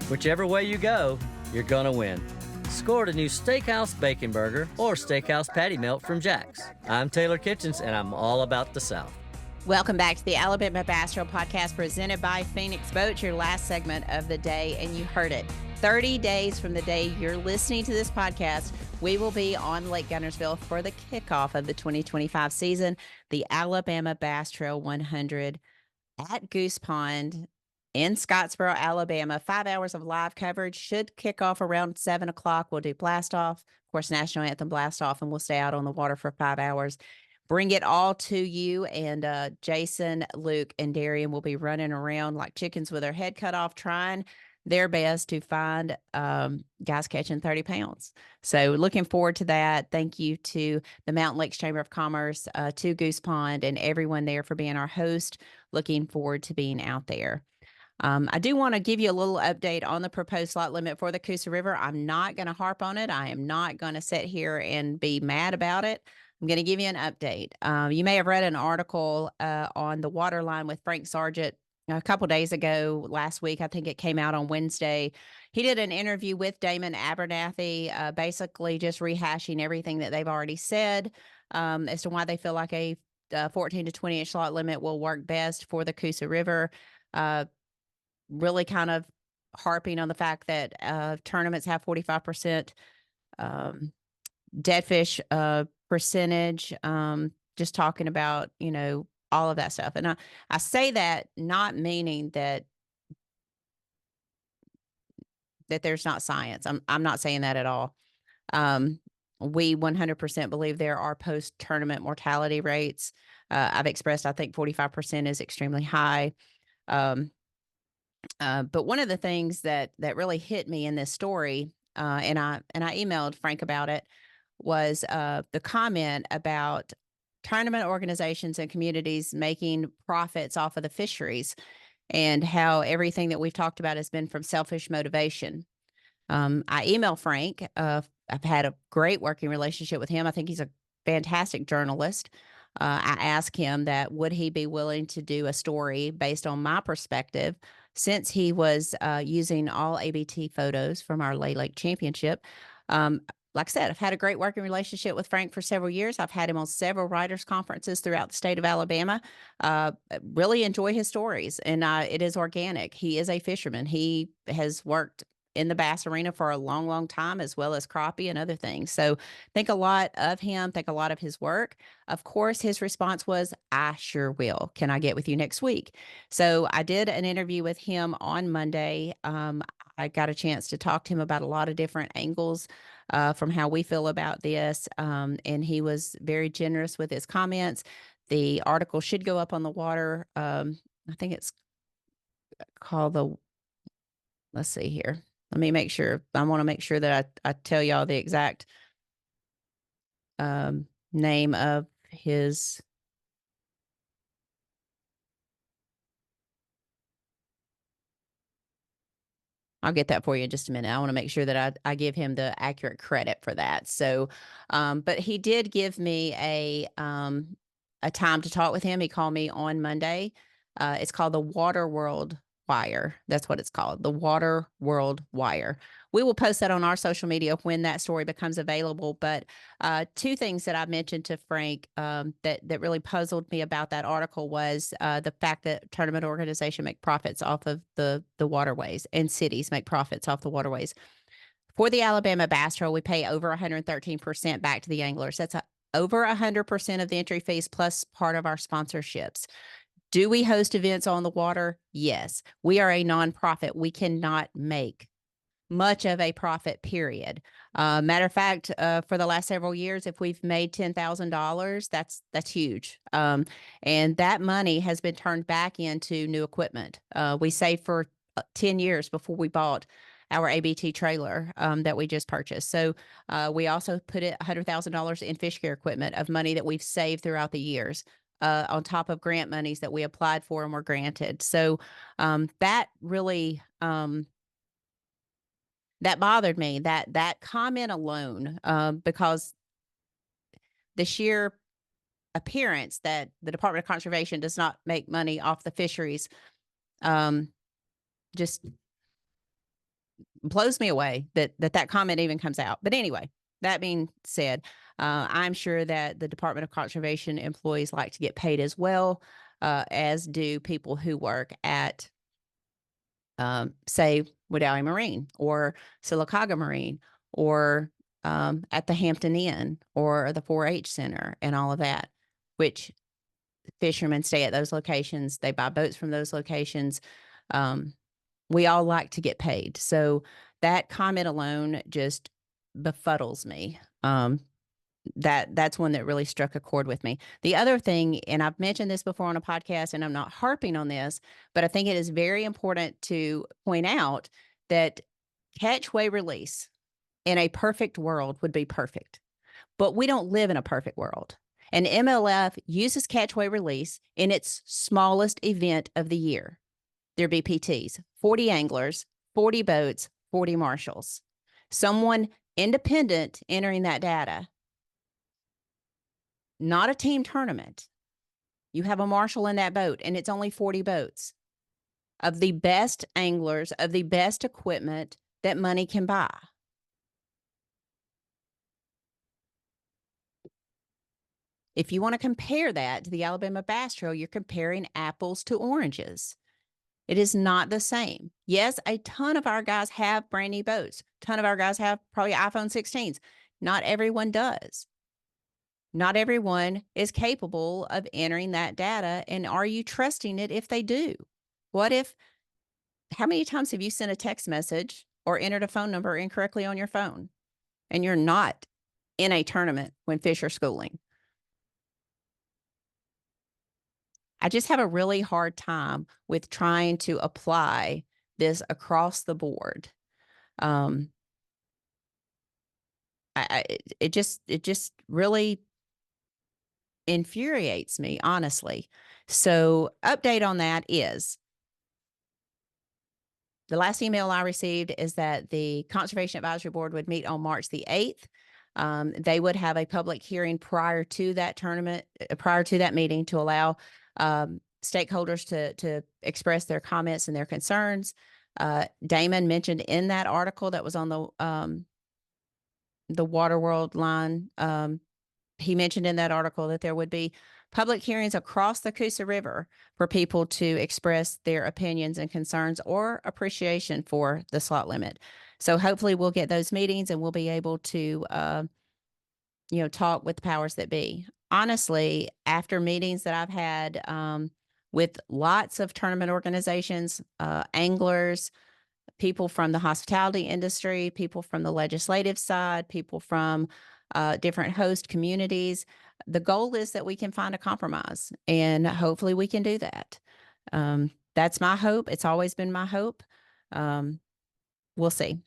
Whichever way you go, you're gonna win. Score the new Steakhouse Bacon Burger or Steakhouse Patty Melt from Jack's. I'm Taylor Kitchens, and I'm all about the South. Welcome back to the Alabama Bass Trail podcast presented by Phoenix Boats, your last segment of the day, and you heard it. 30 days from the day you're listening to this podcast, we will be on Lake Gunnersville for the kickoff of the 2025 season, the Alabama Bass Trail 100 at Goose Pond in Scottsboro, Alabama. 5 hours of live coverage. Should kick off around 7 o'clock. We'll do blast off, of course, national anthem blast off, and we'll stay out on the water for 5 hours. Bring it all to you, and Jason, Luke, and Darian will be running around like chickens with their head cut off, trying their best to find guys catching 30 pounds. So looking forward to that. Thank you to the Mountain Lakes Chamber of Commerce, to Goose Pond, and everyone there for being our host. Looking forward to being out there. I do want to give you a little update on the proposed slot limit for the Cusa River. I'm not going to harp on it. I am not going to sit here and be mad about it. I'm going to give you an update. You may have read an article on the Waterline with Frank Sargent a couple days ago, last week. I think it came out on Wednesday. He did an interview with Damon Abernathy, basically just rehashing everything that they've already said as to why they feel like a 14 to 20 inch slot limit will work best for the Cusa River. Really kind of harping on the fact that tournaments have 45% dead fish percentage, just talking about, all of that stuff. And I say that not meaning that there's not science. I'm not saying that at all. We 100% believe there are post-tournament mortality rates. I've expressed, I think 45% is extremely high. But one of the things that really hit me in this story, and I emailed Frank about it, was the comment about tournament organizations and communities making profits off of the fisheries, and how everything that we've talked about has been from selfish motivation. I emailed Frank. I've had a great working relationship with him. I think he's a fantastic journalist. I asked him that would he be willing to do a story based on my perspective, since he was using all ABT photos from our Lay Lake Championship. Like I said, I've had a great working relationship with Frank for several years. I've had him on several writers' conferences throughout the state of Alabama. Really enjoy his stories, and it is organic. He is a fisherman. He has worked in the bass arena for a long, long time, as well as crappie and other things. So think a lot of him, think a lot of his work. Of course, his response was, I sure will. Can I get with you next week? So I did an interview with him on Monday. I got a chance to talk to him about a lot of different angles from how we feel about this. And he was very generous with his comments. The article should go up on the water. I think it's called let's see here. Let me make sure. I want to make sure that I tell y'all the exact name of his. I'll get that for you in just a minute. I want to make sure that I give him the accurate credit for that. So, but he did give me a time to talk with him. He called me on Monday. It's called the Water World Wire. That's what it's called, the Water World Wire. We will post that on our social media when that story becomes available. But two things that I mentioned to Frank that really puzzled me about that article was the fact that tournament organization make profits off of the waterways, and cities make profits off the waterways. For the Alabama Bass Trail, we pay over 113% back to the anglers. That's over 100% of the entry fees plus part of our sponsorships. Do we host events on the water? Yes. We are a nonprofit. We cannot make much of a profit, period. Matter of fact, for the last several years, if we've made $10,000, that's huge. And that money has been turned back into new equipment. We saved for 10 years before we bought our ABT trailer that we just purchased. So we also put $100,000 in fish care equipment of money that we've saved throughout the years. On top of grant monies that we applied for and were granted. So that really that bothered me, that comment alone, because the sheer appearance that the Department of Conservation does not make money off the fisheries just blows me away that comment even comes out. But anyway, that being said, I'm sure that the Department of Conservation employees like to get paid as well, as do people who work at, say, Wedowee Marine or Sylacauga Marine or at the Hampton Inn or the 4-H Center and all of that, which fishermen stay at those locations. They buy boats from those locations. We all like to get paid. So that comment alone just befuddles me. That's one that really struck a chord with me. The other thing, and I've mentioned this before on a podcast, and I'm not harping on this, but I think it is very important to point out that catch, weigh, release in a perfect world would be perfect. But we don't live in a perfect world. And MLF uses catch, weigh, release in its smallest event of the year. Their BPTs, 40 anglers, 40 boats, 40 marshals. Someone independent entering that data. Not a team tournament. You have a marshal in that boat, and it's only 40 boats of the best anglers, of the best equipment that money can buy. If you want to compare that to the Alabama Bass Trail, you're comparing apples to oranges. It is not the same. Yes, a ton of our guys have brand new boats. A ton of our guys have probably iPhone 16s. Not everyone does. Not everyone is capable of entering that data. And are you trusting it if they do? How many times have you sent a text message or entered a phone number incorrectly on your phone and you're not in a tournament when fish are schooling? I just have a really hard time with trying to apply this across the board. It just really infuriates me, honestly. So update on that is the last email I received is that the Conservation Advisory Board would meet on March the 8th. They would have a public hearing prior to that tournament, prior to that meeting, to allow stakeholders to express their comments and their concerns. Damon mentioned in that article that was on the Water World line, he mentioned in that article that there would be public hearings across the Cusa River for people to express their opinions and concerns or appreciation for the slot limit. So hopefully we'll get those meetings and we'll be able to, talk with the powers that be. Honestly, after meetings that I've had with lots of tournament organizations, anglers, people from the hospitality industry, people from the legislative side, people from different host communities, the goal is that we can find a compromise, and hopefully we can do that. That's my hope. It's always been my hope. We'll see.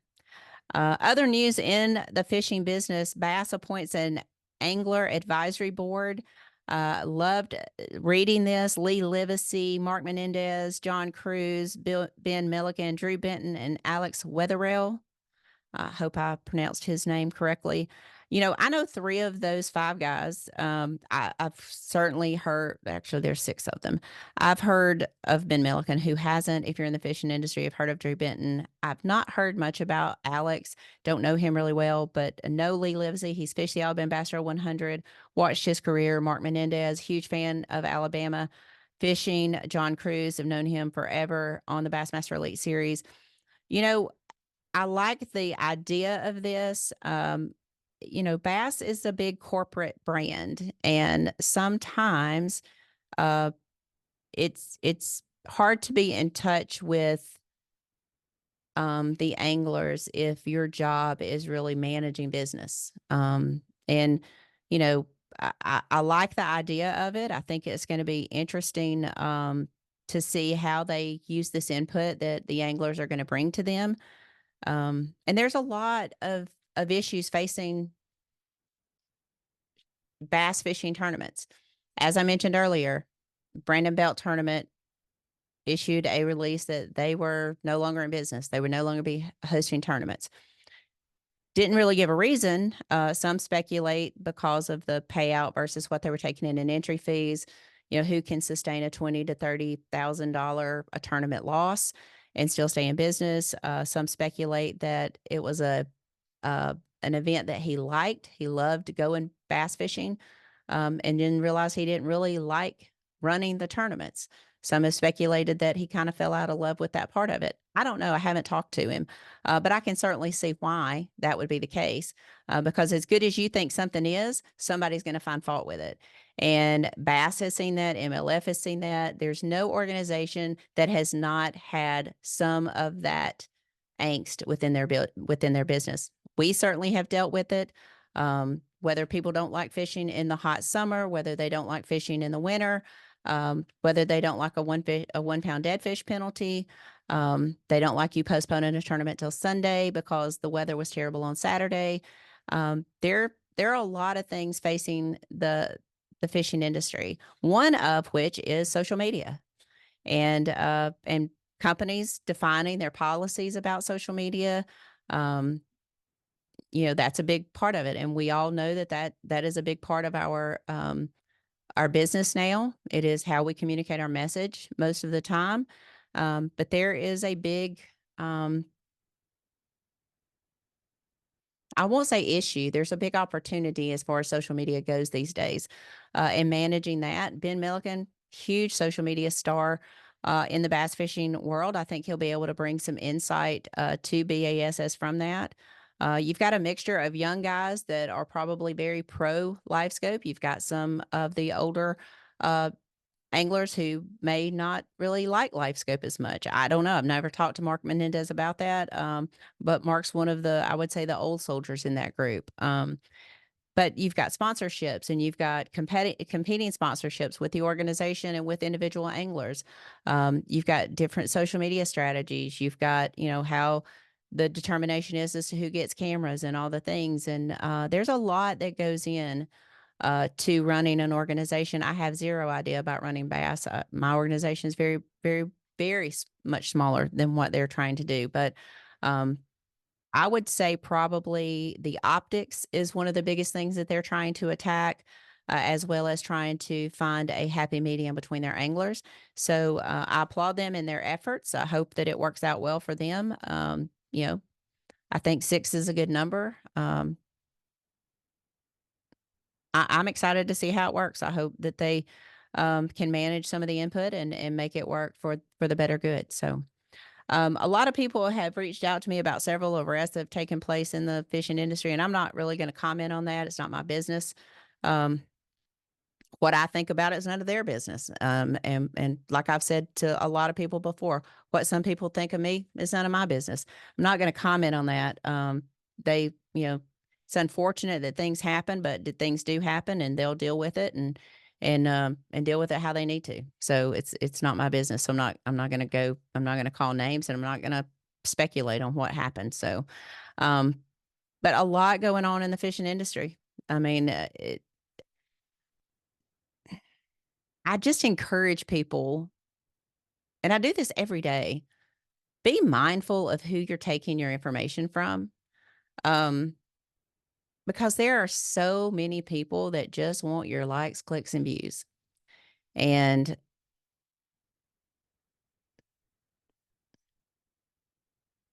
Other news in the fishing business, Bass appoints an angler advisory board. Loved reading this. Lee Livesey, Mark Menendez, John Cruz, Ben Milliken, Drew Benton, and Alex Wetherell. I hope I pronounced his name correctly. I know 3 of those 5 guys. I've certainly heard, actually, there's 6 of them. I've heard of Ben Milliken. Who hasn't? If you're in the fishing industry, I've heard of Drew Benton. I've not heard much about Alex. Don't know him really well, but know Lee Livesey. He's fished the Alabama Bass Pro 100, watched his career. Mark Menendez, huge fan of Alabama fishing. John Cruz, have known him forever on the Bassmaster Elite Series. I like the idea of this. Bass is a big corporate brand, and sometimes it's hard to be in touch with the anglers if your job is really managing business. And you know, I like the idea of it. I think it's going to be interesting to see how they use this input that the anglers are going to bring to them. And there's a lot of issues facing bass fishing tournaments. As I mentioned earlier, Brandon Belt tournament issued a release that they were no longer in business. They would no longer be hosting tournaments. Didn't really give a reason. Some speculate because of the payout versus what they were taking in entry fees. Who can sustain a $20,000 to $30,000 a tournament loss and still stay in business? Some speculate that it was an event that he liked. He loved going bass fishing, and didn't realize he didn't really like running the tournaments. Some have speculated that he kind of fell out of love with that part of it. I don't know. I haven't talked to him, but I can certainly see why that would be the case. Because as good as you think something is, somebody's going to find fault with it. And Bass has seen that. MLF has seen that. There's no organization that has not had some of that angst within their business. We certainly have dealt with it. Whether people don't like fishing in the hot summer, whether they don't like fishing in the winter, whether they don't like a 1 pound dead fish penalty, they don't like you postponing a tournament till Sunday because the weather was terrible on Saturday. There are a lot of things facing the fishing industry. One of which is social media, and companies defining their policies about social media. That's a big part of it, and we all know that is a big part of our business now. It is how we communicate our message most of the time. But there is a big, I won't say issue. There's a big opportunity as far as social media goes these days, and managing that. Ben Milliken, huge social media star in the bass fishing world. I think he'll be able to bring some insight to BASS from that. You've got a mixture of young guys that are probably very pro live scope. You've got some of the older anglers who may not really like live scope as much. I don't know. I've never talked to Mark Menendez about that. But Mark's one of I would say, the old soldiers in that group. But you've got sponsorships, and you've got competing sponsorships with the organization and with individual anglers. You've got different social media strategies. You've got, how the determination is as to who gets cameras and all the things. And there's a lot that goes in to running an organization. I have zero idea about running bass. My organization is very, very, very much smaller than what they're trying to do. But I would say probably the optics is one of the biggest things that they're trying to attack, as well as trying to find a happy medium between their anglers. So I applaud them in their efforts. I hope that it works out well for them. I think 6 is a good number. I'm excited to see how it works. I hope that they can manage some of the input and make it work for the better good. So a lot of people have reached out to me about several arrests that have taken place in the fishing industry, and I'm not really going to comment on that. It's not my business. What I think about it is none of their business. And like I've said to a lot of people before, what some people think of me is none of my business. I'm not going to comment on that. It's unfortunate that things happen, but things do happen, and they'll deal with it and deal with it how they need to. So it's not my business. So I'm not going to call names, and I'm not going to speculate on what happened. So, but a lot going on in the fishing industry. I mean, I just encourage people, and I do this every day, be mindful of who you're taking your information from. because there are so many people that just want your likes, clicks, and views. And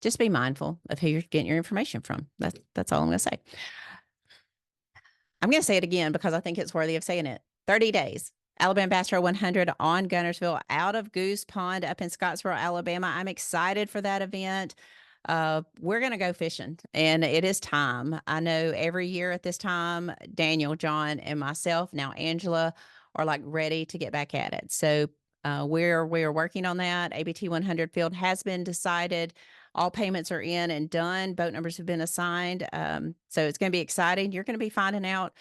just be mindful of who you're getting your information from. That's all I'm going to say. I'm going to say it again because I think it's worthy of saying it. 30 days. Alabama Bass Trail 100 on Gunnersville out of Goose Pond up in Scottsboro, Alabama. I'm excited for that event. We're going to go fishing, and it is time. I know every year at this time, Daniel, John, and myself, now Angela, are like ready to get back at it. So we're working on that. ABT 100 field has been decided. All payments are in and done. Boat numbers have been assigned. So it's going to be exciting. You're going to be finding out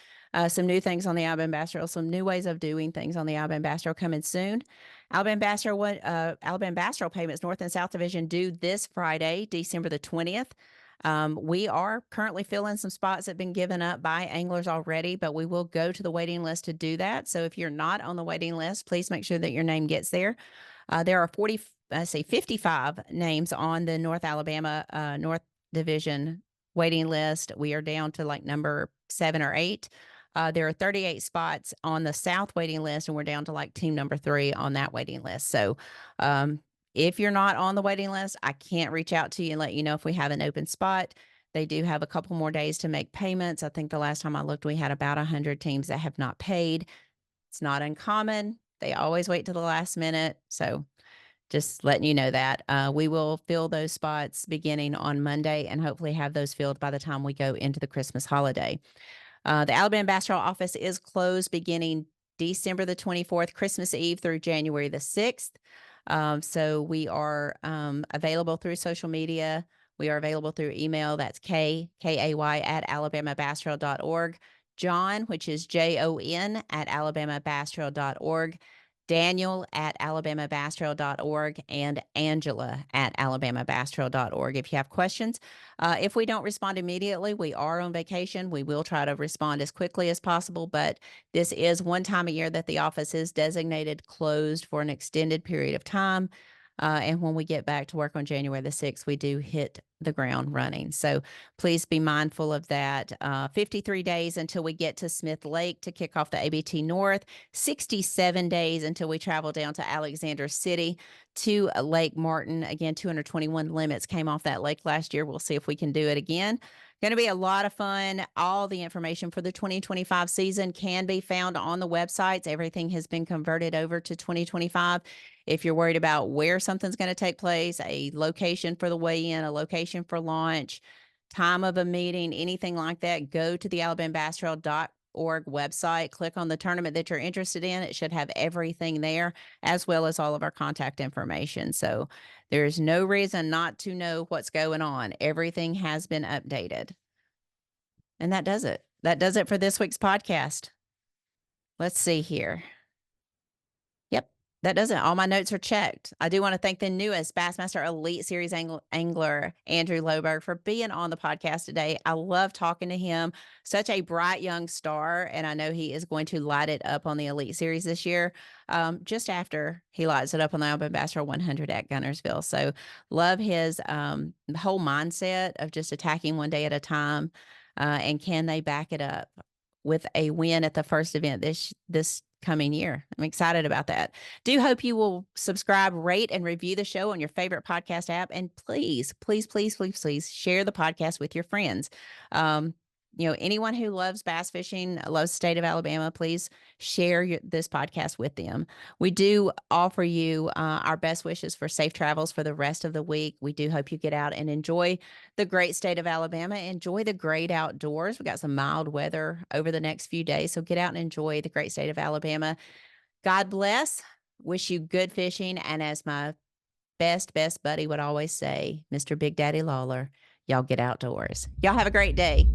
some new things on the Alabama Bass Trail, some new ways of doing things on the Alabama Bass Trail coming soon. Alabama Bass Trail payments North and South Division due this Friday, December the 20th. We are currently filling some spots that have been given up by anglers already, but we will go to the waiting list to do that. So if you're not on the waiting list, please make sure that your name gets there. There are 55 names on the North Alabama North Division waiting list. We are down to like number 7 or 8. There are 38 spots on the South waiting list, and we're down to like team number 3 on that waiting list. So if you're not on the waiting list, I can't reach out to you and let you know if we have an open spot. They do have a couple more days to make payments. I think the last time I looked, we had about 100 teams that have not paid. It's not uncommon. They always wait to the last minute. So just letting you know that we will fill those spots beginning on Monday and hopefully have those filled by the time we go into the Christmas holiday. The Alabama Bass Trail office is closed beginning December the 24th, Christmas Eve through January the 6th. So we are available through social media. We are available through email. That's KAY at alabamabastrail.org. John, which is JON at alabamabastrail.org. Daniel at alabamabastrail.org, and Angela at alabamabastrail.org. If you have questions, if we don't respond immediately, we are on vacation. We will try to respond as quickly as possible, but this is one time a year that the office is designated closed for an extended period of time. And when we get back to work on January the 6th, we do hit the ground running. So please be mindful of that. 53 days until we get to Smith Lake to kick off the ABT North, 67 days until we travel down to Alexander City to Lake Martin. Again, 221 limits came off that lake last year. We'll see if we can do it again. Going to be a lot of fun. All the information for the 2025 season can be found on the websites. Everything has been converted over to 2025. If you're worried about where something's going to take place, a location for the weigh-in, a location for launch, time of a meeting, anything like that, go to the alabamabastrail.org website, click on the tournament that you're interested in. It should have everything there, as well as all of our contact information. So there's no reason not to know what's going on. Everything has been updated. And that does it. That does it for this week's podcast. Let's see here. Yep, that does it. All my notes are checked. I do want to thank the newest Bassmaster Elite Series angler, Andrew Loberg, for being on the podcast today. I love talking to him. Such a bright young star, and I know he is going to light it up on the Elite Series this year, just after he lights it up on the Alabama Bass Trail 100 at Gunnersville. So love his whole mindset of just attacking one day at a time, and can they back it up with a win at the first event this coming year. I'm excited about that. Do hope you will subscribe, rate, and review the show on your favorite podcast app. And please, please, please, please, please share the podcast with your friends. Anyone who loves bass fishing, loves the state of Alabama, please share this podcast with them. We do offer you our best wishes for safe travels for the rest of the week. We do hope you get out and enjoy the great state of Alabama. Enjoy the great outdoors. We got some mild weather over the next few days, so get out and enjoy the great state of Alabama. God bless. Wish you good fishing. And as my best buddy would always say, Mr. Big Daddy Lawler, y'all get outdoors. Y'all have a great day.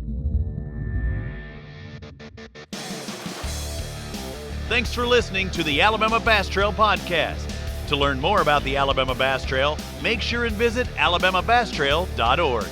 Thanks for listening to the Alabama Bass Trail Podcast. To learn more about the Alabama Bass Trail, make sure and visit alabamabastrail.org.